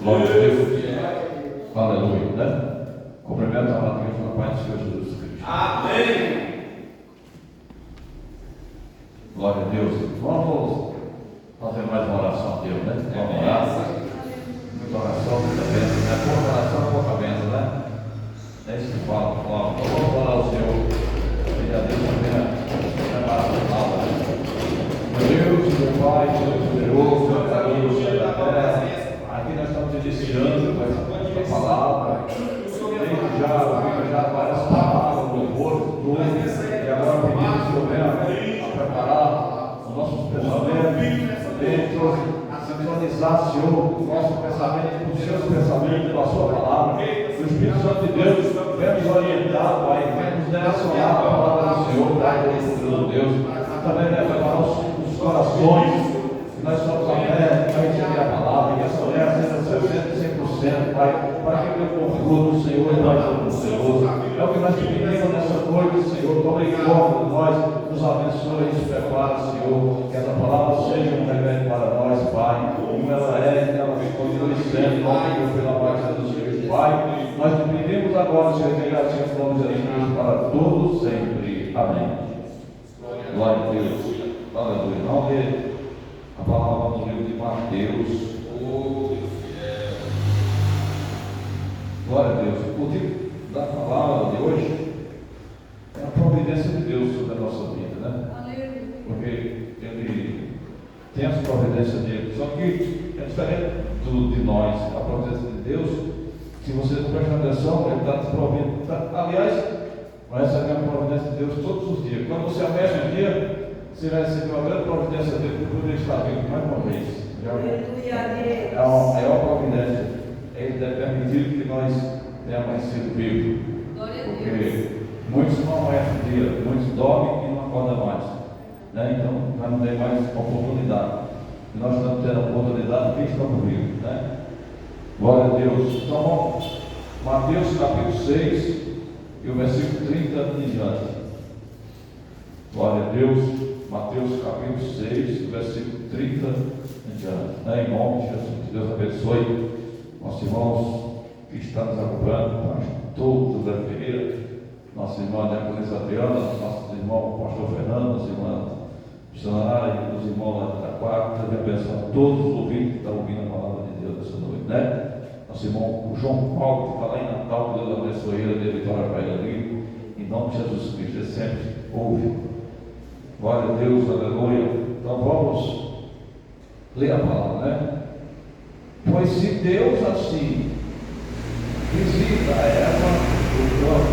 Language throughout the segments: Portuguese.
Glória a Deus. Aleluia, né? Cumprimento a Matheus na paz do Senhor Jesus Cristo. Amém. Glória a Deus. Vamos fazer mais uma oração a Deus, né? Vamos orar. Muita oração, muita bênção, né? Pouca oração, pouca bênção, né? É isso que fala. Vamos orar ao Senhor. E a Deus também preparar a palavra, né? Meu Deus, meu Pai, Deus poderoso, meu carinho, da terra. Aqui nós estamos iniciando com essa palavra. Desde já várias palavras, louvores, dores. E agora pedimos que o Senhor venha a preparar os nossos pensamentos. Sintonizar, Senhor, o nosso pensamento com os seus pensamentos, com a sua palavra. O Espírito Santo de Deus venha nos orientar, Pai, venha nos direcionar a palavra do Senhor, Pai, do Deus. Também venha preparar os corações, que nós somos abertos para receber a palavra, e essa mulher seja 100%, Pai, para que eu conclua no Senhor e nós do Senhor. É o que nós te pedimos nessa noite, Senhor. Toma em conta de nós, nos abençoe e nos prepara, Senhor. Que essa palavra seja um remédio para nós, Pai. Como ela é, que ela continue sendo, pela parte do Senhor, Pai. Nós te pedimos agora, Senhor, que graças ao nome de Jesus para todos sempre. Amém. Glória a Deus. Aleluia. Vamos ler a palavra do livro de Mateus. Glória a Deus. O título da palavra de hoje é a providência de Deus sobre a nossa vida, né? Porque Ele tem as providências dele, só que é diferente de nós. A providência de Deus, se você não prestar atenção, Ele está te provindo. Aliás, vai receber a providência de Deus todos os dias. Quando você ameaça um dia, você vai receber uma grande providência dele, porque Ele está vindo mais uma vez. É uma providência. Ele deve permitir que nós tenhamos amanhecido vivos. Porque muitos não amanhecem o dia, muitos dormem e não acordam mais. Né? Então, nós não temos mais oportunidade. E nós estamos tendo a oportunidade que estamos vivos. Né? Glória a Deus. Então, vamos. Mateus capítulo 6 e o versículo 30 em diante. Glória a Deus. Mateus capítulo 6 e o versículo 30 em diante. Né? Em nome de Jesus. Que Deus abençoe nossos irmãos que estão nos acompanhando, pastor José Ferreira, nossa irmã Diaconisa Adriana, nossos irmãos pastor Fernando, nossa irmã missionária, os irmãos lá de Itaquá. Deus abençoe todos os ouvintes que estão ouvindo a palavra de Deus nessa noite, né? Nosso irmão João Paulo, que está lá em Natal, que Deus abençoe ele, dê vitória para ele ali, em nome de Jesus Cristo. Ele sempre ouve. Glória a Deus, aleluia. Então vamos ler a palavra, né? Pois se Deus assim visita a erva do campo,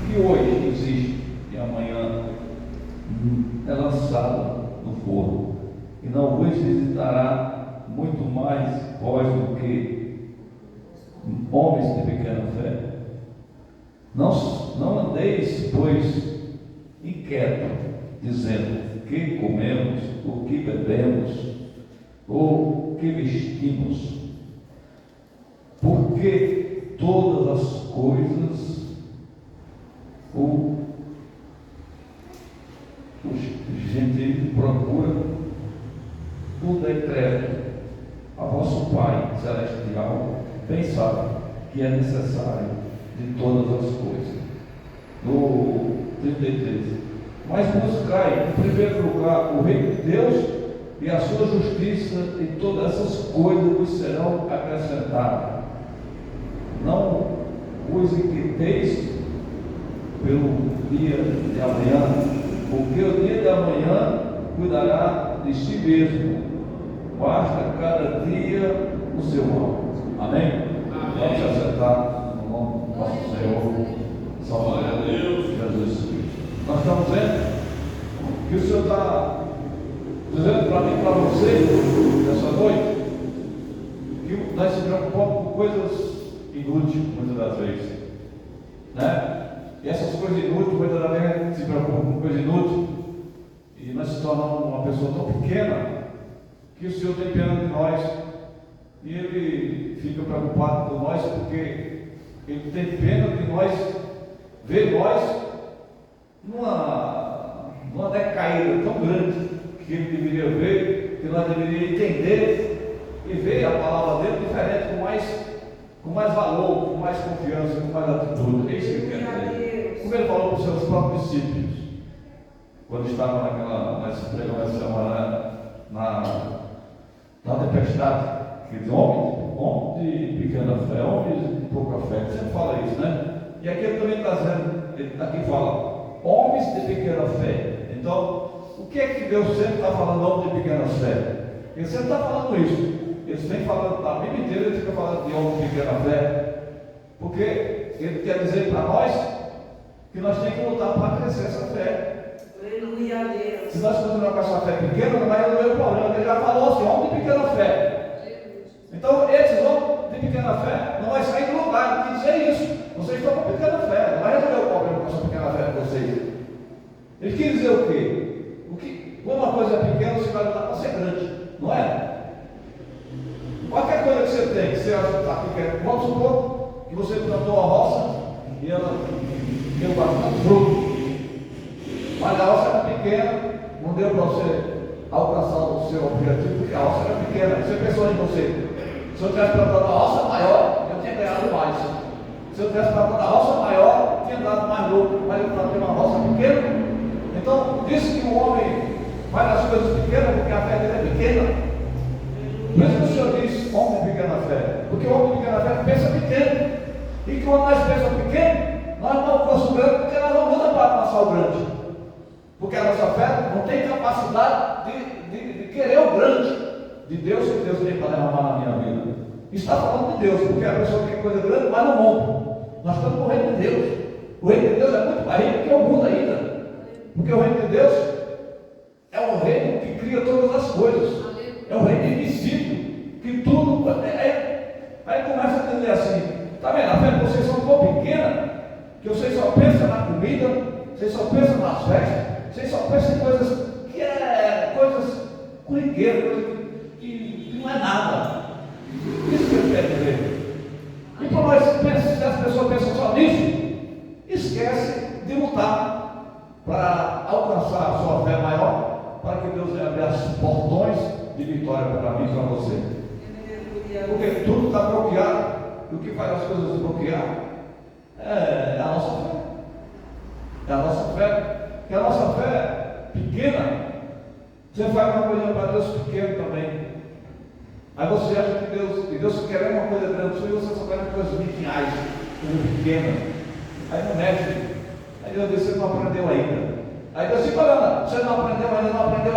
que hoje existe e amanhã é lançada no forno, e não vos visitará muito mais vós do que homens de pequena fé. Não andeis, pois, inquietos, dizendo: que comemos, o que bebemos, ou que vestimos? Porque todas as coisas os gentios procuram por decreto a vosso Pai Celestial, bem sabe que é necessário de todas as coisas. No 33: mas buscai em primeiro lugar o reino de Deus e a sua justiça, e todas essas coisas vos serão acrescentadas. Não vos inquieteis pelo dia de amanhã, porque o dia de amanhã cuidará de si mesmo. Basta cada dia o seu mal. Amém? Vamos se acertar no nome do nosso Senhor Salvador Jesus Cristo. Nós estamos vendo que o Senhor está dizendo para mim e para você nessa noite que nós se preocupamos com coisas inúteis muitas das vezes, né? E essas coisas inúteis, muitas das vezes a gente se preocupa com coisas inúteis e nós se tornamos uma pessoa tão pequena que o Senhor tem pena de nós e Ele fica preocupado com nós porque Ele tem pena de nós, ver nós numa decaída tão grande que Ele deveria ver, que nós deveríamos entender e vê a palavra dele diferente, com mais valor, com mais confiança, com mais atitude. É isso que ele quer dizer. Como ele falou para os seus próprios discípulos, quando estava pregando essa semana na tempestade, que diz, homem de pequena fé, homem de pouca fé, ele sempre fala isso, né? E aqui ele também está dizendo, aqui fala, homens de pequena fé. Então, o que é que Deus sempre está falando, homem de pequena fé? Ele sempre está falando isso. Eles vêm falando, a Bíblia inteira ele fica falando de homem de pequena fé, porque ele quer dizer para nós que nós temos que lutar para crescer essa fé. Aleluia a Deus. Se nós continuarmos com essa fé pequena, não vai resolver o problema, porque ele já falou assim, homem de pequena fé. Então, esses homens de pequena fé não vai sair do lugar, tem que dizer isso. Vocês estão com pequena fé, não vai resolver o problema com essa pequena fé de vocês. Ele quer dizer o quê? Quando uma coisa é pequena, você vai lutar para ser grande, não é? Qualquer coisa que você tem, que você acha que está pequena, vamos supor que você plantou uma roça e ela deu bastante fruto, mas a roça era pequena, não deu para você alcançar o seu objetivo, porque a roça era pequena. Você pensou em você, se eu tivesse plantado uma roça maior, eu tinha ganhado mais. Se eu tivesse plantado uma roça maior, eu tinha dado mais lucro, mas eu plantei uma roça pequena. Então, disse que o homem faz as coisas pequenas porque a fé dele é pequena. Por isso que o Senhor diz, homem de pequena fé, porque o homem de pequena fé pensa pequeno, e quando nós pensamos pequeno, nós não alcançamos o grande, porque nós não mudamos para alcançar o grande, porque a nossa fé não tem capacidade de querer o grande de Deus que Deus tem para derramar na minha vida. Está falando de Deus, porque a pessoa quer coisa grande, mas no mundo. Nós estamos no reino de Deus. O reino de Deus é muito mais rico que o mundo ainda, porque o reino de Deus é um reino que cria todas as coisas. É um reino invisível, que tudo. Aí começa a entender assim, está vendo? A fé de vocês são tão pequena, que vocês só pensam na comida, vocês só pensam nas festas, vocês só pensam em coisas que coisas corriqueiras, coisas que não é nada. Isso que ele quer dizer. E por nós, se as pessoas pensam só nisso, esquece de lutar para alcançar a sua fé maior, para que Deus abra os portões de vitória para mim e para você. Porque tudo está bloqueado. E o que faz as coisas bloquear é a nossa fé. É a nossa fé. E a nossa fé pequena, você faz uma coisa para Deus pequena também. Aí você acha que Deus quer uma coisa grande sua e você só quer coisas pequenas, coisa pequena. Aí não mexe. Aí Deus diz, você não aprendeu ainda. Aí Deus diz, olha, você não aprendeu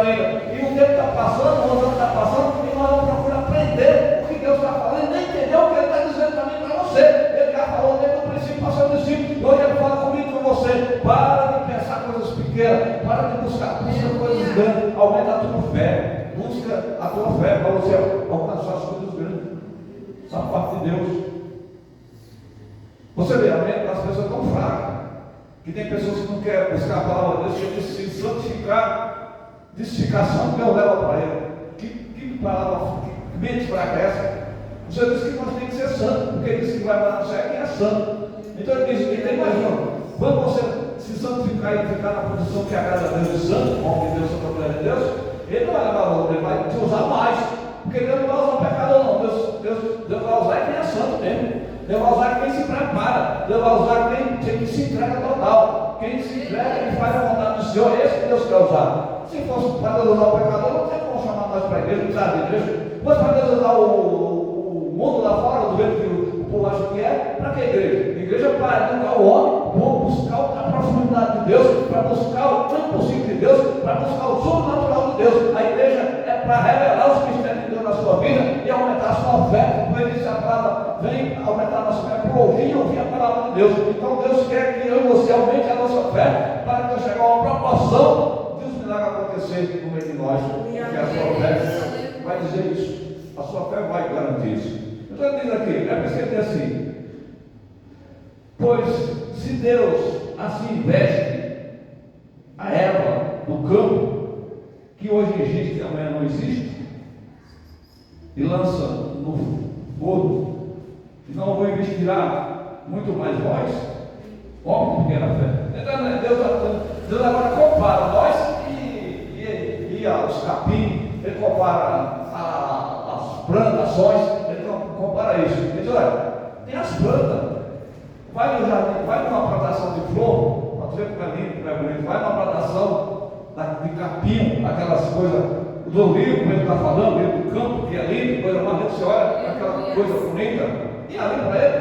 ainda. E o tempo está passando, o ano está passando, e nós vamos procurar aprender o que Deus está falando, e nem entender o que Ele está dizendo para mim e para você. Ele já falou desde o princípio para o seu discípulo, e hoje Ele fala comigo e com você. Para de pensar coisas pequenas, para de buscar coisas grandes, aumenta a tua fé, busca a tua fé para você alcançar as coisas grandes. Essa parte de Deus. Você vê, a mente das pessoas tão fraca, que tem pessoas que não querem buscar a palavra de Deus, que se santificar, santificação Deus leva para ele. Que palavra, que mente fraca é essa? Você diz que nós temos que ser santo, porque ele diz que vai para o céu quem é santo. Então ele diz, então imagina, quando você se santificar e ficar na posição que agrada a Deus de santo, homem de Deus, sobre a mulher de Deus, ele não vai levar valor, ele vai te usar mais, porque Deus não vai usar o pecador não, Deus vai usar quem é santo mesmo. Deus vai usar quem se prepara, Deus vai usar quem se entrega total, quem se entrega e faz a vontade do Senhor, esse que Deus quer usar. Se fosse para Deus usar o pecador, não tem como chamar nós para a igreja, não precisava de igreja. Mas para Deus usar o mundo lá fora, do jeito que o povo acha que é, para que igreja? Igreja é para educar o homem, para buscar a profundidade de Deus, para buscar o impossível de Deus, para buscar o sobrenatural de Deus. A igreja é para revelar os mistérios de Deus na sua vida e aumentar a sua fé. Como ele disse, a palavra vem aumentar a nossa fé por ouvir e ouvir a palavra de Deus. Então Deus quer que eu e você aumente a nossa fé para que eu chegue a uma proporção de os milagres acontecer no meio de nós. Porque a sua fé vai dizer isso. A sua fé vai garantir isso. Então ele diz aqui, é preciso dizer assim, pois se Deus assim veste a erva do campo, que hoje existe e amanhã não existe, e lança no forno, e não vou investirá muito mais vós, homem de pequena fé. Deus agora compara nós e os capim, ele compara as plantações, ele compara isso. Ele diz, olha, tem as plantas. Vai no jardim, vai numa plantação de flor, para ver como é lindo, como é bonito. Vai numa plantação de capim, aquelas coisas do livro, como ele está falando, livro do campo, que é lindo, coisa mais linda, você olha aquela coisa bonita, e ali para ele,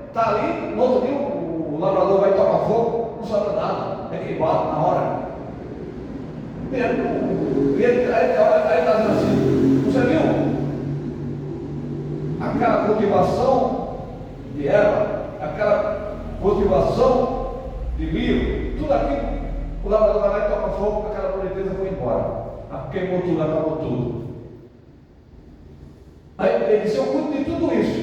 está ali, no outro dia o lavrador vai tocar fogo, não sobra nada, é queimado na hora. Aí está dizendo assim, você viu? Aquela cultivação de erva, aquela cultivação de milho, tudo aquilo, o lavrador vai lá e toca fogo, aquela boniteza foi embora. Queimou tudo, acabou tudo. Aí ele disse, eu cuido de tudo isso.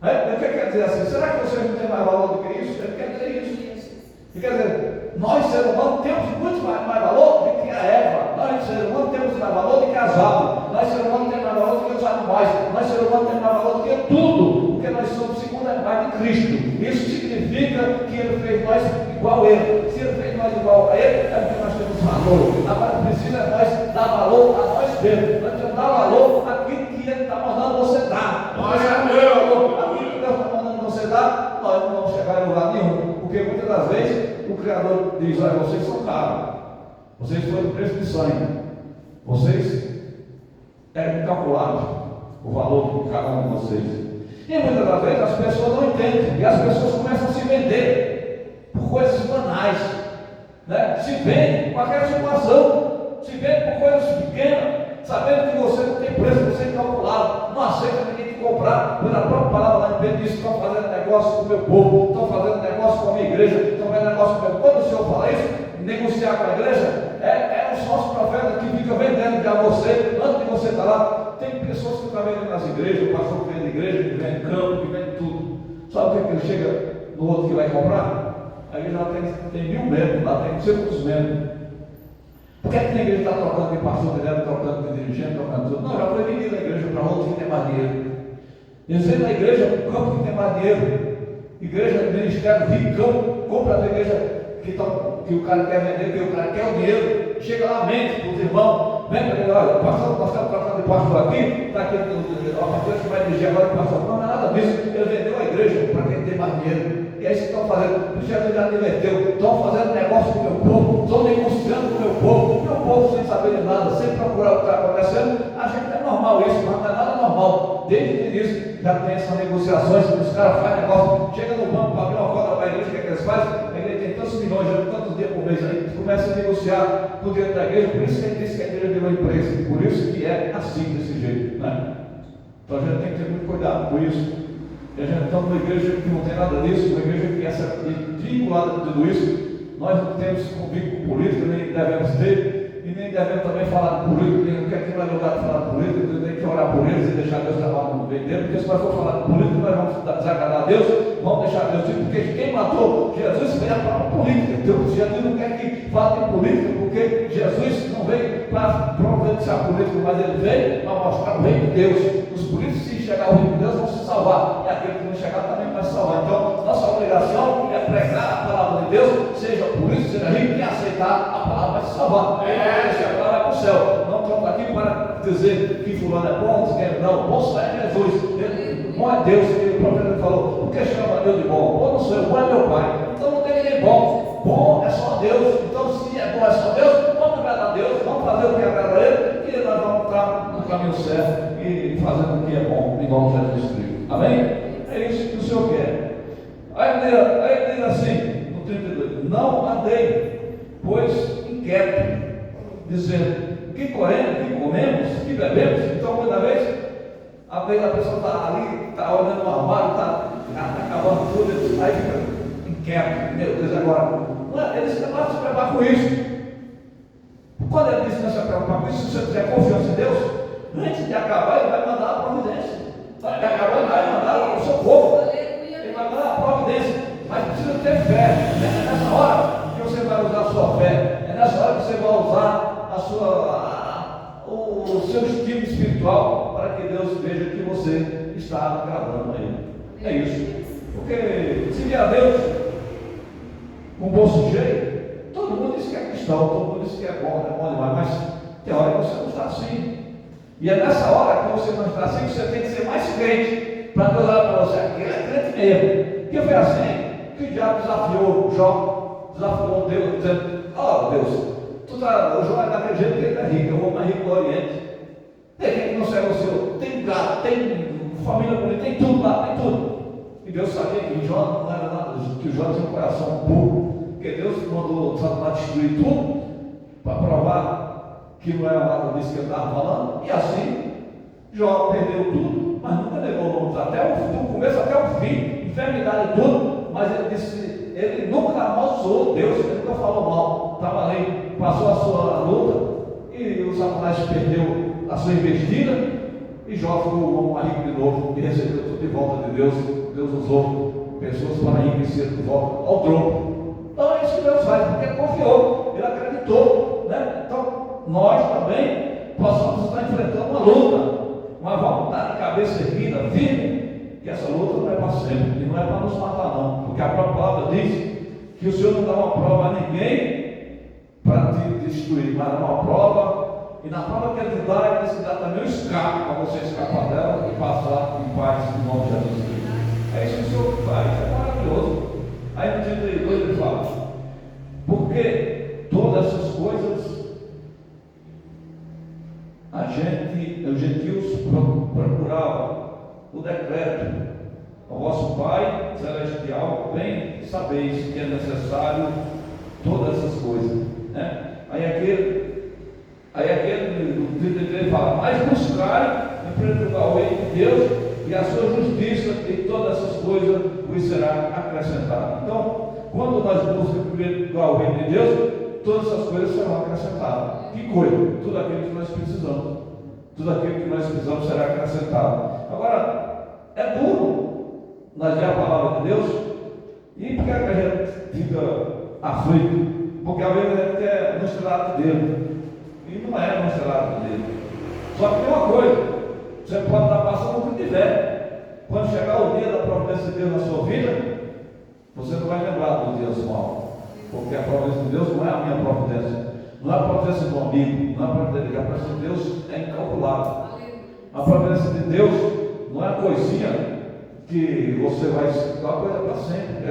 Aí, o que quer dizer assim? Será que você não tem mais valor do que isso? Ele quer dizer isso. Ele quer dizer, nós seres humanos temos muito mais valor do que a erva. Nós seres humanos temos mais valor do que as aves. Nós seres humanos temos mais valor do que os animais. Nós seres humanos temos mais valor do que tudo. Porque nós somos segundo a imagem de Cristo. Isso significa que Ele fez nós igual a Ele. Se Ele fez nós igual a Ele, é porque nós temos valor. Agora precisa nós dar valor a nós mesmos. Nós temos que dar valor àquilo que Ele está mandando você dar. Nós temos que dar valor àquilo que Deus está mandando você dar. Nós não vamos chegar em lugar nenhum. Porque muitas das vezes o Criador diz, olha, vocês são caros. Vocês foram preço de sangue. Vocês é incalculável o valor de cada um de vocês. E muitas das vezes as pessoas não entendem. E as pessoas começam a se vender por coisas banais, né? Se vende com qualquer situação, se vende por coisas pequenas, sabendo que você não tem preço, você é incalculável, não aceita ninguém te comprar. Pela própria palavra lá em Pedro diz, estão fazendo negócio com o meu povo, estão fazendo negócio com a minha igreja, estão fazendo negócio com o meu povo. Quando o Senhor fala isso, negociar com a igreja, é os nossos profetas que ficam vendendo para você, antes de você estar lá. Tem pessoas que estão vendendo nas igrejas, o pastor que vende igreja, que vende campo, que vende tudo. Sabe o que ele chega no outro que vai comprar? A igreja lá tem 1000 membros, lá tem não sei quantos membros. Por que a igreja está trocando de pastor direto, trocando de dirigente, trocando tudo? Não, já foi vendida a igreja para outro que tem mais dinheiro. Dizendo na igreja, o campo que tem mais dinheiro. Igreja, ministério, ricão, compra da igreja que o cara quer vender, que o cara quer o dinheiro. Chega lá, mente para os irmãos, vem para ele, olha, pastor, nós estamos tratando de pastor aqui, está aqui o pastor que vai dirigir agora o pastor. Não é nada disso, ele vendeu a igreja para quem tem mais dinheiro. E aí vocês estão fazendo, o Jesus já diverteu, estão fazendo negócio com o meu povo, estão negociando com o meu povo sem saber de nada, sem procurar o que está acontecendo. A gente é normal isso, mas não é nada normal. Desde o início já tem essas negociações, os caras fazem negócio, chega no banco para abrir uma conta para a igreja, o que é que eles fazem? A igreja tem tantos milhões, tantos dias por mês aí, começa a negociar com o dinheiro da igreja. Por isso que ele disse que a igreja deu uma empresa, por isso que é assim, desse jeito, né? Então a gente tem que ter muito cuidado com isso. E a gente está numa igreja que não tem nada disso, uma igreja que é vinculada a tudo isso. Nós não temos convívio com política, nem devemos ter, e nem devemos também falar de política, nem que aqui não é lugar de falar de política, tem que orar por eles e deixar Deus trabalhar no meio dele, porque se nós for falar de política, nós vamos desagradar a Deus, vamos deixar Deus ir, porque quem matou Jesus foi a própria política. Deus, Jesus não quer que fale de política, porque Jesus não veio para providenciar política, mas ele veio para mostrar o reino de Deus. Os políticos, se chegar ao reino de Deus, vão se salvar, e aquele que não chegar também vai se salvar. Então, nossa obrigação é pregar a palavra de Deus, seja político, seja rico, e aceitar a palavra vai se salvar. A palavra vai para o céu. Não estamos aqui para dizer que fulano é bom, não. Bom só é Jesus. Bom é Deus. O profeta falou, por que chama Deus de bom? Bom não sou eu, bom é meu Pai. Então não tem ninguém bom. Bom é só Deus. Então se é bom é só Deus, vamos agradar a Deus, vamos fazer o que agrada a Ele, e nós vamos estar no caminho certo e fazendo o que é bom, em nome de Jesus Cristo. Amém? É isso que o Senhor quer. Aí ele diz assim, no 32, não andei, pois inquieto, dizendo, que comemos, que bebemos. Então, muita vez, a pessoa está ali, está olhando no armário, está acabando tudo, aí fica inquieto. Meu Deus, agora. Ele disse que não se preocupar com isso. Quando ele disse que não se preocupar com isso, se você tiver confiança em Deus, antes de acabar, ele vai mandar a providência. Vai acabar, ele vai mandar o socorro. Ele vai mandar a providência. Mas precisa ter fé. É nessa hora que você vai usar a sua fé. É nessa hora que você vai usar o seu estímulo espiritual para que Deus veja que você está agradando a Ele. É isso. Porque se vier a Deus com o bolso cheio, todo mundo diz que é cristão, todo mundo diz que é bom demais, mas tem hora que você não está assim. E é nessa hora que você não está assim, que você tem que ser mais crente, para Deus olhar para você, aquele é crente mesmo. Porque foi assim que o diabo desafiou Jó, desafiou Deus, dizendo: ó Deus, o Jó é daquele jeito que ele é rico, eu vou mais rico do Oriente. Tem gente que não serve o Senhor, tem gato, tem família bonita, tem tudo lá, tem tudo. E Deus sabia que Jó não era nada, que o Jó tinha um coração puro, porque Deus mandou Satanás destruir tudo, para provar que não era nada disso que ele estava falando, e assim Jó perdeu tudo, mas nunca negou o nome, até o começo até o fim, enfermidade e tudo, mas ele disse, ele nunca amaldiçoou Deus, ele nunca falou mal, estava ali, passou a sua luta, e o Satanás perdeu a sua investida, e Jó ficou um homem rico de novo, e recebeu tudo de volta de Deus. Deus usou pessoas para enriquecer de volta ao trono. Então é isso que Deus faz, porque ele confiou, ele acreditou, né? Então nós também possamos estar enfrentando uma luta, uma vontade de cabeça erguida, firme, e essa luta não é para sempre, e não é para nos matar não, porque a própria palavra diz que o Senhor não dá uma prova a ninguém para te destruir, mas dá uma prova, e na prova que ele dá, ele dá também o escape, para você escapar dela e passar em paz em nome de Jesus Cristo. É isso que o Senhor faz, é maravilhoso. Aí no dia 32 ele fala: porque todas essas coisas os gentios procuravam o decreto. O vosso Pai Celestial bem sabeis que é necessário todas essas coisas, né? Aí aquele no 33 fala: mas buscar em primeiro lugar o reino de Deus e a sua justiça, e todas essas coisas vos será acrescentada. Então, quando nós buscamos em primeiro lugar o reino de Deus, todas essas coisas serão acrescentadas. Que coisa? Tudo aquilo que nós precisamos. Tudo aquilo que nós precisamos será acrescentado. Agora, é duro nós ler a palavra de Deus, e por que a gente fica aflito? Porque às vezes a gente quer no estrado dele, e não é no estrado dele. Só que tem uma coisa: você pode estar passando o que tiver. Quando chegar o dia da providência de Deus na sua vida, você não vai lembrar dos dias maus, porque a providência de Deus não é a minha providência, não é a providência do amigo, não é a providência. A providência de Deus é incalculável. A providência de Deus não é a coisinha que você vai ser uma coisa para sempre,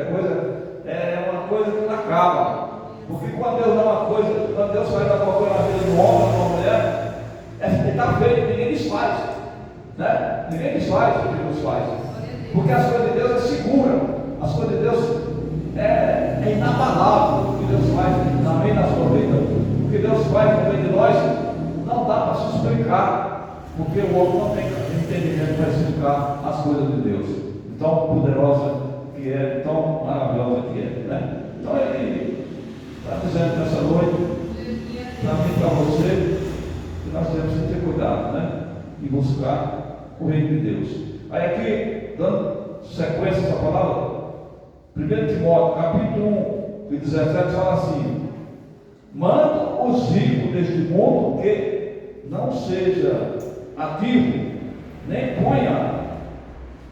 é uma coisa que não acaba. Porque quando Deus dá uma coisa, quando Deus vai dar uma coisa na vida de um homem, de uma mulher, está feito, ninguém desfaz, né? Ninguém desfaz o que Deus faz, porque as coisas de Deus é segura, as coisas de Deus é inabalável. O que Deus faz na minha e na sua vida, o que Deus faz no meio de nós, não dá para se explicar, porque o homem não tem entendimento para explicar as coisas de Deus, tão poderosa que é, tão maravilhosa que é, né? Então ele está dizendo nessa noite, para mim e para você, que nós temos que ter cuidado, né? E buscar o reino de Deus. Aí aqui, dando sequência a essa palavra, 1 Timóteo, capítulo 1, 17, fala assim: manda os ricos deste mundo que não seja ativo, nem ponha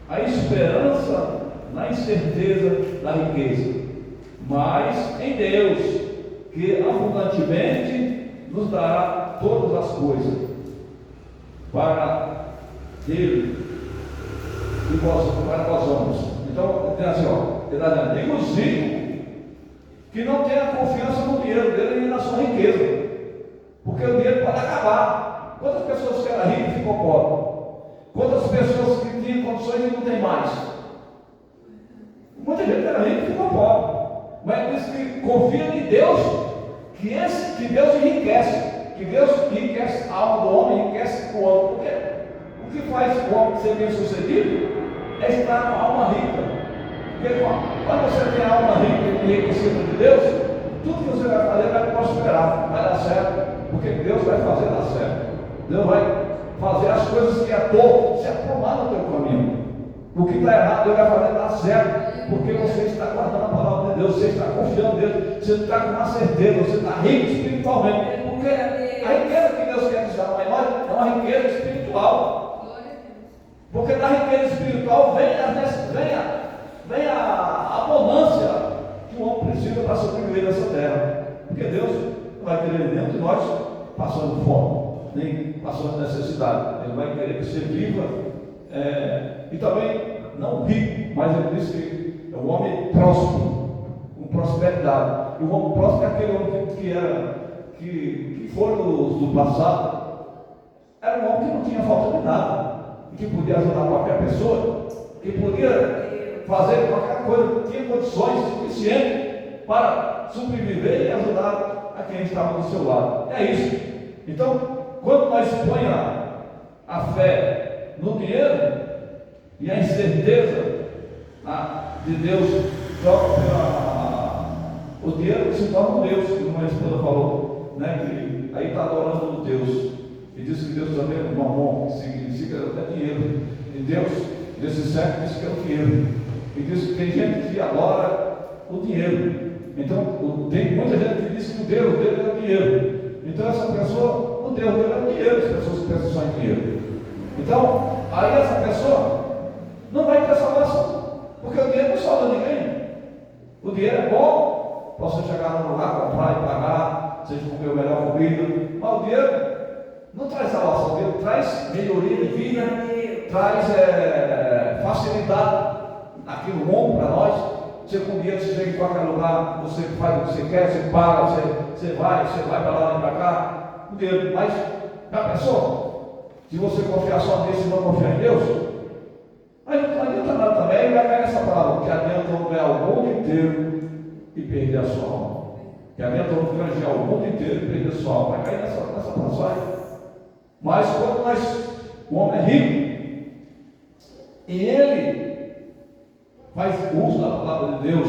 a esperança na incerteza da riqueza, mas em Deus, que abundantemente nos dará todas as coisas para Ele e para nós homens. Então, tem assim, ele está dizendo: diga os ricos que não tenha confiança no dinheiro dele e na sua riqueza, porque o dinheiro pode acabar. Quantas pessoas que eram ricas e ficam pobres? Quantas pessoas que tinham condições e não tem mais? Muita gente era rica e ficou pobre, mas diz que confia em Deus, que Deus enriquece, que Deus enriquece a alma do homem, enriquece o homem. Porque o que faz o homem ser bem sucedido é estar com a alma rica. Porque quando você tem a alma rica e enriquecida de Deus, tudo que você vai fazer vai prosperar, vai dar certo, porque Deus vai fazer dar certo. Deus vai fazer as coisas que é torto se aprumar no teu caminho. O que está errado, Deus vai fazer dar certo, porque você está guardando a palavra de Deus, você está confiando nele, você está com uma certeza, você está rico espiritualmente. Porque a riqueza que Deus quer nos dar é uma riqueza espiritual. Porque da riqueza espiritual vem a abundância que o homem precisa para sobreviver nessa terra. Porque Deus não vai querer nenhum de nós passando fome. nem passando necessidade. Ele vai querer que você viva, e também não rico, mas ele disse que é um homem próspero, com prosperidade. E o homem próspero é aquele homem que foi do passado, era um homem que não tinha falta de nada, e que podia ajudar qualquer pessoa, que podia fazer qualquer coisa, tinha condições suficientes para sobreviver e ajudar a quem estava do seu lado. É isso. Então, quando nós põe a fé no dinheiro e a incerteza de Deus troca o dinheiro se torna um Deus, como a esposa falou, né? Que aí está adorando o Deus. E disse que Deus também é um mamon, significa até dinheiro. E Deus, desse século, disse que é o dinheiro. E disse que tem gente que adora o dinheiro. Então, tem muita gente que diz que o Deus dele é o dinheiro. Então, essa pessoa, o Deus dele é o dinheiro, as pessoas que pensam só em dinheiro. Então, aí essa pessoa não vai ter salvação, porque o dinheiro não salva ninguém. O dinheiro é bom, posso chegar num lugar, comprar e pagar, seja comer a melhor comida, mas o dinheiro não traz salvação, o dinheiro traz melhoria de vida, traz facilidade naquilo bom para nós. Você com dinheiro, você chega em qualquer lugar, você faz o que você quer, você paga, você vai para lá e para cá, o dinheiro. Mas já pensou? Se você confiar só nisso e não confiar em Deus, aí não adianta nada também. Aí vai cair nessa palavra, que adianta eu ganhar o mundo inteiro e perder a sua alma. Que adianta eu ganhar o mundo inteiro e perder a sua alma. Vai cair nessa passagem. Mas quando o homem é rico, e ele faz uso da palavra de Deus,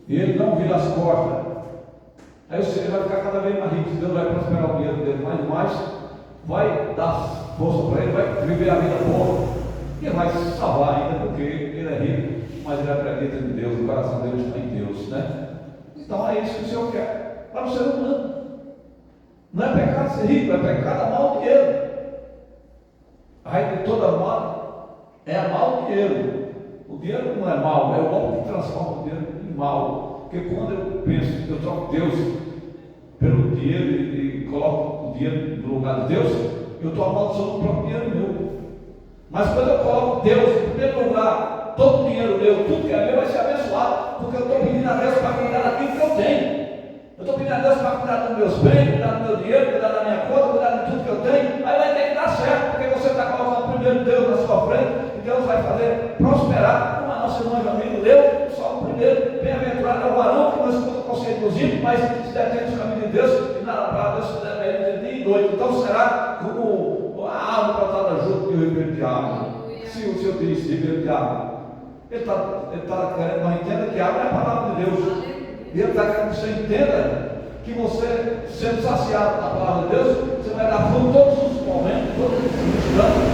e ele não vira as costas, aí o Senhor vai ficar cada vez mais rico. Deus vai prosperar o dinheiro dele mais e mais, vai dar força para ele, vai viver a vida boa, e vai se salvar ainda, porque ele é rico, mas ele acredita em Deus, o coração dele está em Deus, né? Então é isso que o Senhor quer para o ser humano. Não é pecado ser rico, é pecado amar o dinheiro. A raiz de toda mal é amar o dinheiro. O dinheiro não é mal, é o homem que transforma o dinheiro em mal. Porque quando eu penso, eu troco Deus pelo dinheiro e coloco o dinheiro no lugar de Deus, eu estou amaldiçoando o próprio dinheiro meu. Mas quando eu coloco Deus em primeiro lugar, todo o dinheiro meu, tudo que é meu vai ser abençoado, porque eu estou pedindo a Deus para cuidar daquilo que eu tenho. Eu estou pedindo a Deus para cuidar dos meus bens, cuidar do meu dinheiro, cuidar da minha conta, cuidar de tudo que eu tenho. Aí vai ter que dar certo, porque você está colocando primeiro Deus na sua frente, e Deus vai fazer prosperar. Como a nossa irmã Jamila leu, só o primeiro: bem-aventurado é o varão que não escuta o conselho dos ímpios, mas se detém nos caminhos de Deus, e nada para Deus se deve de dia e noite. Então será como a árvore plantada junto do ribeiro de água. Se o Senhor diz ribeiro de água, ele está querendo, não entenda que água é a palavra de Deus. E ele está querendo que você entenda que você, sendo saciado na palavra de Deus, você vai dar fruto todos os momentos, todos os instantes.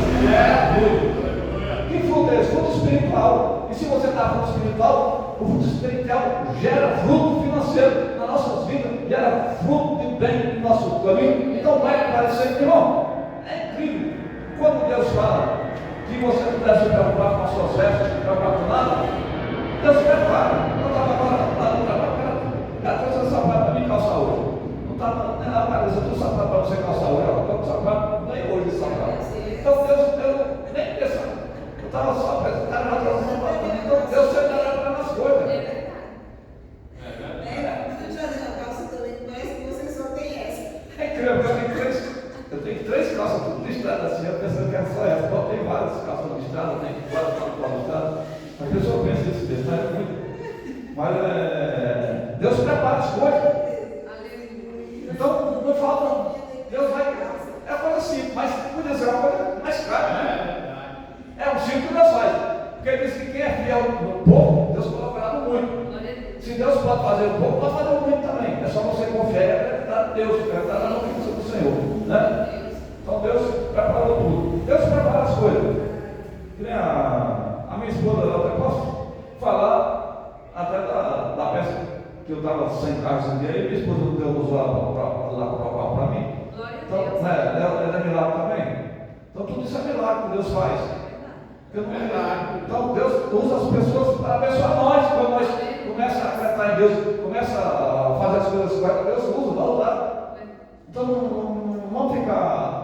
Que fruto é esse? Fruto espiritual. E se você dá fruto espiritual, o fruto espiritual gera fruto financeiro nas nossas vidas, gera fruto de bem no nosso caminho. Então vai parecer que, irmão, é incrível. Quando Deus fala que você não deve se preocupar com as suas festas, não se preocupar com nada, Deus se prepara. Eu estava agora lá no trabalho, já trouxe esse sapato para mim calçar hoje. Não estava nem lá para dizer, eu trouxe sapato para você calçar hoje. Eu estou com sapato, nem hoje esse sapato. Então Deus, eu nem pensava. Eu estava só pensando, o cara já trouxe sapato para mim. Então Deus sempre está para as coisas. É verdade. Eu estou te fazendo a calça também, mas você só tem essa. É incrível, eu tenho três calças tudo listradas assim, eu pensando que era só essa. Eu tenho várias calças listradas, tem várias calças listradas. A pessoa pensa nesse detalhe, é muito. Mas Deus prepara as coisas. Então não falta, Deus vai. É uma coisa simples, mas podia ser uma coisa mais cara, né? É um simples que Deus faz. Porque ele diz que quem é fiel no pouco, Deus colocará no muito. Se Deus pode fazer o pouco, pode fazer o muito também. É só você confiar e acreditar em Deus, acreditar na notícia do Senhor, né? Então Deus preparou tudo. Deus prepara as coisas. Que nem a minha esposa, eu até posso falar até da peça que eu estava sem carro esse dia, e minha esposa não deu usar para mim. Então, é milagre também. Então tudo isso é milagre que Deus faz. Então Deus usa as pessoas para abençoar nós. Quando nós começamos a acreditar em Deus, começa a fazer as coisas corretas, Deus usa, vai usar. Então não vamos ficar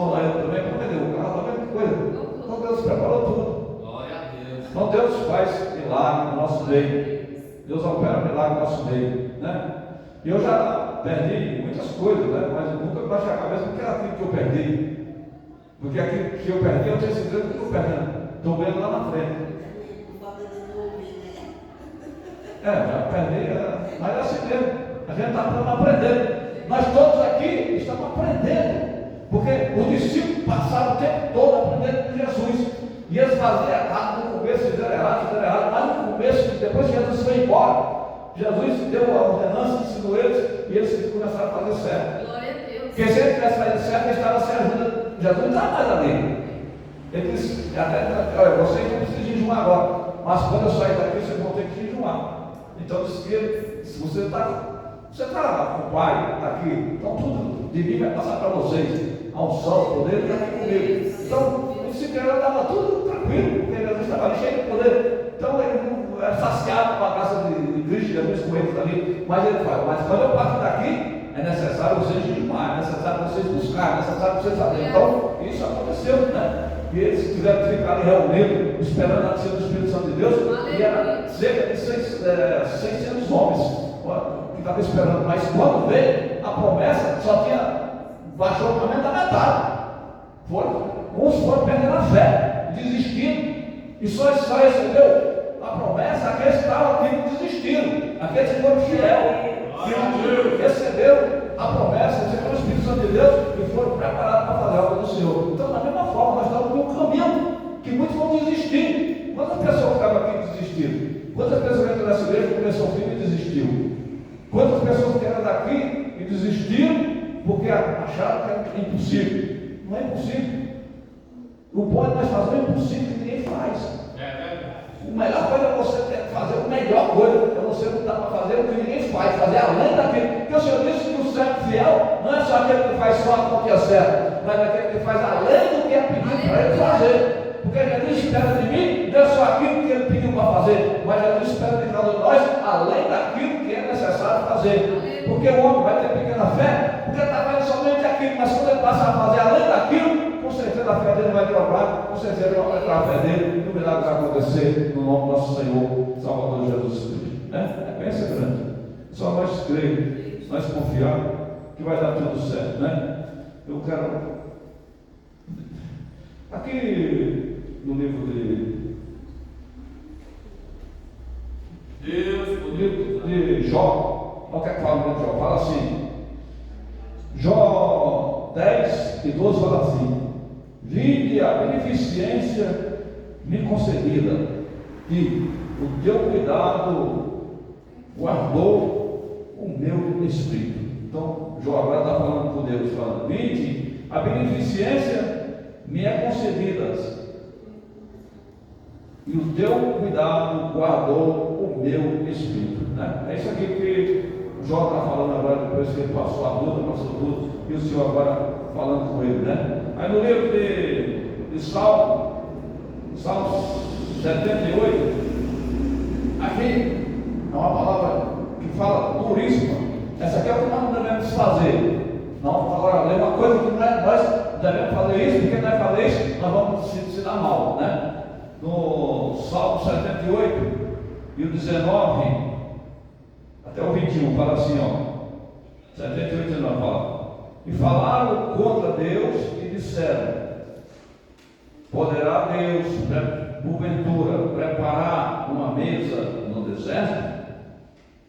irmãos aí também, como entendeu? O carro também, que coisa. Então Deus preparou tudo. Glória a Deus. Então Deus faz milagre no nosso meio. Deus opera milagre no nosso meio, né? E eu já perdi muitas coisas, né? Mas nunca baixei a cabeça porque era aquilo que eu perdi. Porque aquilo que eu perdi, eu tenho certeza que eu estou perdendo. Estou vendo lá na frente. Já perdi, mas é assim mesmo. A gente está aprendendo. Nós todos aqui estamos aprendendo. Porque os discípulos passaram o tempo todo aprendendo com Jesus. E eles faziam errado no começo, fizeram errado, mas no começo, depois que Jesus foi embora, Jesus deu a ordenança, ensinou eles, e eles começaram a fazer certo. Glória a Deus. Porque se ele tivesse feito certo, ele estava sem ajuda. Jesus não estava mais ali. Ele disse, olha, vocês não precisam jejuar agora, mas quando eu sair daqui, vocês vão ter que jejuar. Então, disse que se você está com o Pai, está aqui, então tudo de mim vai passar para vocês. A unção, o poder está aqui comigo. Então, o discípulo estava tudo tranquilo, porque Jesus estava ali cheio de poder. Então, ele não era saciado com a graça de Cristo, Jesus com eles ali. Mas ele fala, mas quando eu parto daqui, é necessário vocês jejuar, é necessário vocês buscar, é necessário vocês fazerem. Então, isso aconteceu, né? E eles tiveram que ficar ali reunidos, esperando a descida do Espírito Santo de Deus. E era cerca de 600 homens que estavam esperando. Mas quando veio a promessa, só tinha baixou pelo menos da metade. Uns foram perdendo a fé, desistindo. E só recebeu a promessa aqueles que estavam aqui desistindo, aqueles que foram fiéis, que receberam a promessa, receberam o Espírito Santo de Deus e foram preparados para fazer a obra do Senhor. Então, da mesma forma, nós estamos no caminho que muitos vão desistir. Quantas pessoas estavam aqui e desistiram? Quantas pessoas entraram nessa igreja, começou o filho e desistiu? Quantas pessoas que eram daqui e desistiram porque acharam que era impossível? Não é impossível. O bom é nós fazer o impossível que ninguém faz. A melhor coisa é você fazer a melhor coisa, é você lutar para fazer o que ninguém faz, fazer além daquilo. Porque o Senhor disse que o servo fiel não é só aquele que faz só a que é certo, mas aquele que faz além do que é pedido para ele fazer. Porque Jesus espera de mim, não é só aquilo que ele pediu para fazer, mas Jesus espera de cada um de nós, além daquilo que é necessário fazer. Porque o homem vai ter pequena fé, porque está fazendo somente aquilo, mas quando ele passa a fazer além daquilo, com certeza a fé dele vai dobrar, com certeza ele vai aumentar a fé dele, e o milagre vai acontecer no nome do nosso Senhor, Salvador Jesus Cristo. Né? É bem grande. Só nós cremos, nós confiarmos que vai dar tudo certo. Né? Eu quero. Aqui no livro de Jó, olha o que é que fala no Jó, fala assim, Jó 10 e 12 fala assim: vide a beneficência me concedida, e o teu cuidado guardou o meu espírito. Então, Jó agora está falando com Deus, falando: vide a beneficência me é concedida, e o teu cuidado guardou o meu espírito. Né? É isso aqui que Jó está falando agora, depois que ele passou a luta, passou tudo, e o Senhor agora falando com ele. Né? Aí no livro de Salmo 78, aqui é uma palavra que fala duríssima. Essa aqui é o que nós não devemos fazer. Não, agora, é uma coisa que nós devemos fazer isso, porque nós fazer isso, nós vamos se dar mal. Né? No Salmo 78 e o 19 até o 21 fala assim, ó, 78 e 19 fala: e falaram contra Deus e disseram: poderá Deus porventura preparar uma mesa no deserto?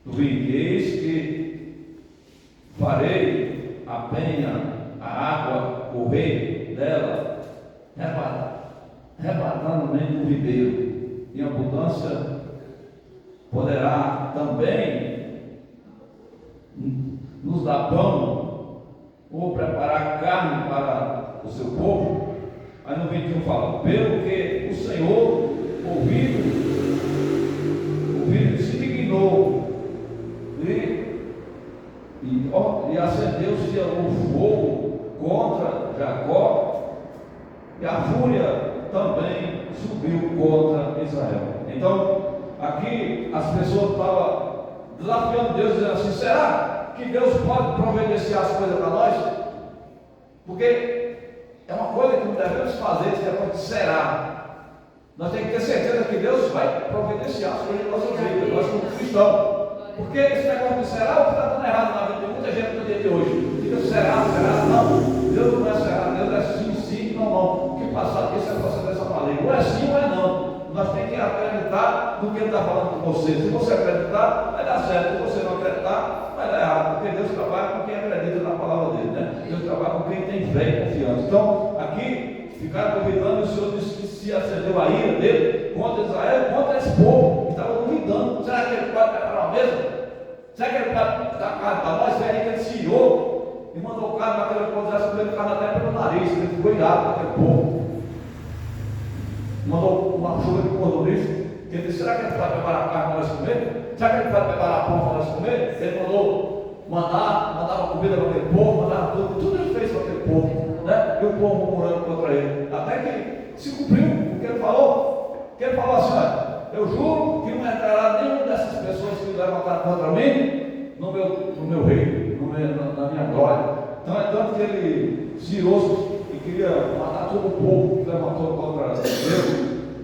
Tu eis que farei a penha, a água correr dela, rebatadamente o ribeiro, em abundância poderá também nos dar pão, ou preparar carne para o seu povo. Aí no 21 fala: pelo que o Senhor ouvido se dignou e acendeu-se o fogo contra Jacó, e a fúria também subiu contra Israel. Então, aqui as pessoas estavam desafiando Deus, dizendo assim: será que Deus pode providenciar as coisas para nós? Porque é uma coisa que não devemos fazer, esse negócio de será. Nós temos que ter certeza que Deus vai providenciar as coisas em nossas vidas, nós como cristãos. Porque esse negócio de será, o que está dando errado na vida de muita gente no dia de hoje. Fica será, não. Deus não é será, Deus é sim, não. O que passar esse é o processo dessa palavra. Ou é sim ou é não. Nós temos que acreditar no que Ele está falando com você. Se você acreditar, vai dar certo. Se você não acreditar, vai dar errado. Porque Deus trabalha com quem acredita na palavra dele, né? Deus trabalha com quem tem fé e confiança. Então, aqui, ficaram duvidando, e o Senhor disse que se acendeu a ira dele contra Israel, contra esse povo, que estava duvidando. Será que ele pode preparar uma mesa? Será que ele pode dar carne para nós? Será que ele se irou e mandou o carne para aquele povo, já subiu o carne até pelo nariz, ele ficou irado para aquele povo. Mandou uma chuva de cordoniço, que ele disse: será que ele pode preparar carne para nós comer? Será que ele pode preparar pão para nós comer? Ele mandou mandava comida para aquele povo, mandava tudo ele fez para aquele povo, né? E o povo murmurando contra ele, até que se cumpriu o que ele falou. Que ele falou assim: olha, eu juro que não entrará nenhuma dessas pessoas que levantaram contra mim no meu reino, na minha glória. Então é tanto que ele se irou e queria matar todo o povo que levantou contra Deus,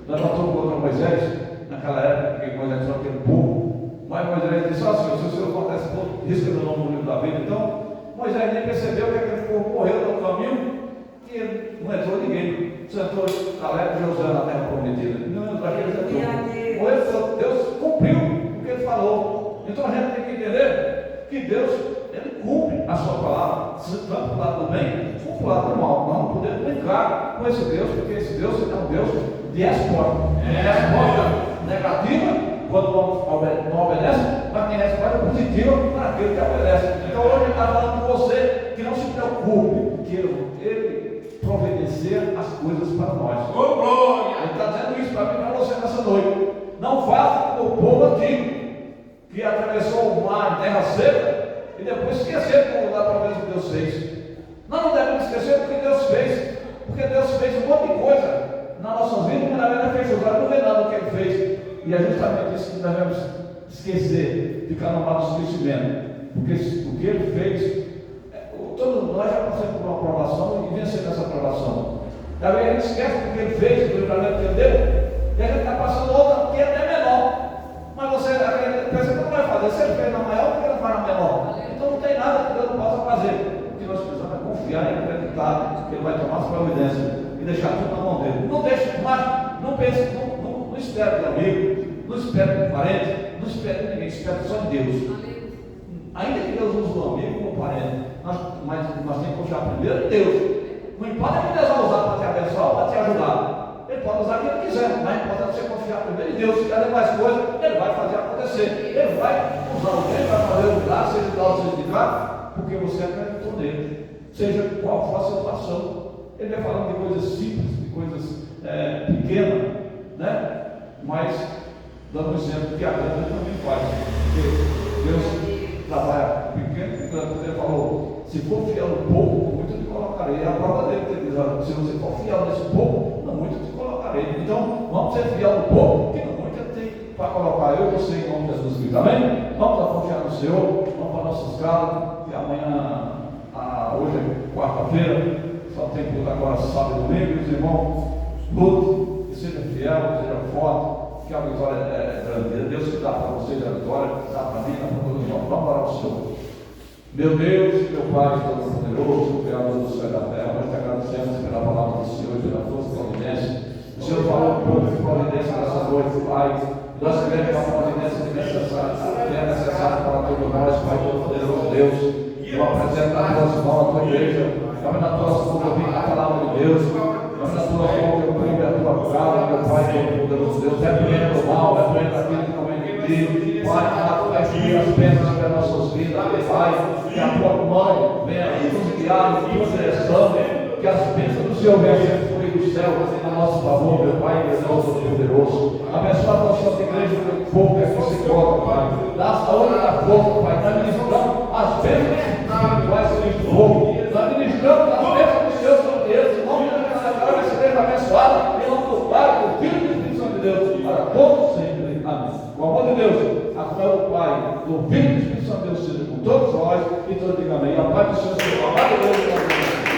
levantou contra Moisés, naquela época que Moisés tinha aquele povo. Mas Moisés disse assim: se o Senhor acontece todo, risca meu nome no livro da vida. Então Moisés nem percebeu que aquele povo morreu no caminho e não entrou ninguém. Sentou Caleb e Josué na terra prometida. Não entrou aquele setor. Morreu, Deus cumpriu o que ele falou. Então a gente tem que entender que Deus, ele cumpre a sua palavra, tanto para o lado do bem como para o lado do mal. Nós não podemos brincar com esse Deus, porque esse Deus é um Deus de resposta. Resposta negativa quando não obedece, mas tem resposta positiva para aquele que obedece. Então hoje ele está falando com você que não se preocupe, que ele providencia as coisas para nós. Ele está dizendo isso para mim e para você nessa noite. Não faça como o povo antigo, que atravessou o mar em terra seca e depois esqueceu da providência que Deus fez. Nós não devemos esquecer porque Deus fez, porque Deus fez um monte de coisa na nossa vida, mas na verdade fez usar, não vê nada do que Ele fez. E é justamente isso que nós devemos esquecer, ficar no mar do esquecimento, porque o que Ele fez, todos nós já passamos por uma aprovação e vencemos essa aprovação. Talvez a gente esquece do que Ele fez, do livramento que Ele deu, e a gente está passando outra que é até menor. Mas você pensa que não vai fazer, se Ele fez na maior, por que Ele faz na menor? Então não tem nada que Deus não possa fazer. O que nós precisamos é confiar e acreditar que Ele vai tomar as providências e deixar tudo na mão dele. Não deixe, mas não pense, não espere do amigo, não espere do parente, não espere de ninguém, espere só de Deus. Ainda que Deus use o amigo como parente, mas nós temos que confiar primeiro em Deus. Não importa que Deus vai usar para te abençoar ou para te ajudar. Ele pode usar o que Ele quiser, mas é importante você confiar primeiro em Deus. Se quer mais coisas, Ele vai fazer acontecer. Ele vai usar alguém, vai fazer o milagre, seja de lá ou seja de cá, porque você acreditou nele. Seja qual for a situação. Ele vai falando de coisas simples, de coisas pequenas, né? Mas dando um exemplo que a grande também faz. Porque Deus trabalha pequeno e grande. Ele falou: se for fiel no pouco, muito te colocarei. É a prova dele que ele diz: se você for fiel nesse pouco, não muito te colocarei. Então, vamos ser fiel no pouco, que não muito tem para colocar eu e você em nome de Jesus Cristo. Amém? Vamos confiar no Senhor, vamos para nossas casas, que amanhã, hoje é quarta-feira, só tem culto agora sábado e domingo. Os irmãos, lute, seja fiel, seja forte, que a vitória é grande. Deus que dá para vocês a vitória, dá para mim, dá para todos nós. Vamos para o Senhor. Meu Deus, meu Pai Todo-Poderoso, Criador do céu e da terra, nós te agradecemos pela palavra do Senhor e pela força e providência. O Senhor falou um pouco de providência nessa noite, Pai. Nós queremos uma providência que é necessária para todos nós, Pai Todo-Poderoso Deus. Eu apresento nas tuas mãos a tua igreja, também na tua mãos eu vim a palavra de Deus, também na tua mão eu prego a tua casa, meu Pai Todo-Poderoso Deus. Repreenda o mal, repreenda aquilo que não vem de ti, Pai, as bênçãos sobre as nossas vidas, Pai. Que a tua mão venha nos guiar na tua direção, que as bênçãos do Senhor venham sempre fluir do céu a nosso favor, meu Pai, Deus Todo-Poderoso. Abençoa a nossa igreja, o povo que aqui se coloca, Pai. Dá saúde da força, Pai. Nós ministramos as bênçãos espirituais do fogo. Nós ministramos as bênçãos do Senhor sobre eles. Em nome de Deus, essa igreja abençoada, em nome do Pai, do Filho e do Espírito Santo de Deus, para todos sempre. Amém. Com o amor de Deus, a fé do Pai, do Filho e do Espírito Santo de Deus seja com todos nós e todos digam amém. A paz do Senhor seja com a paz de Deus.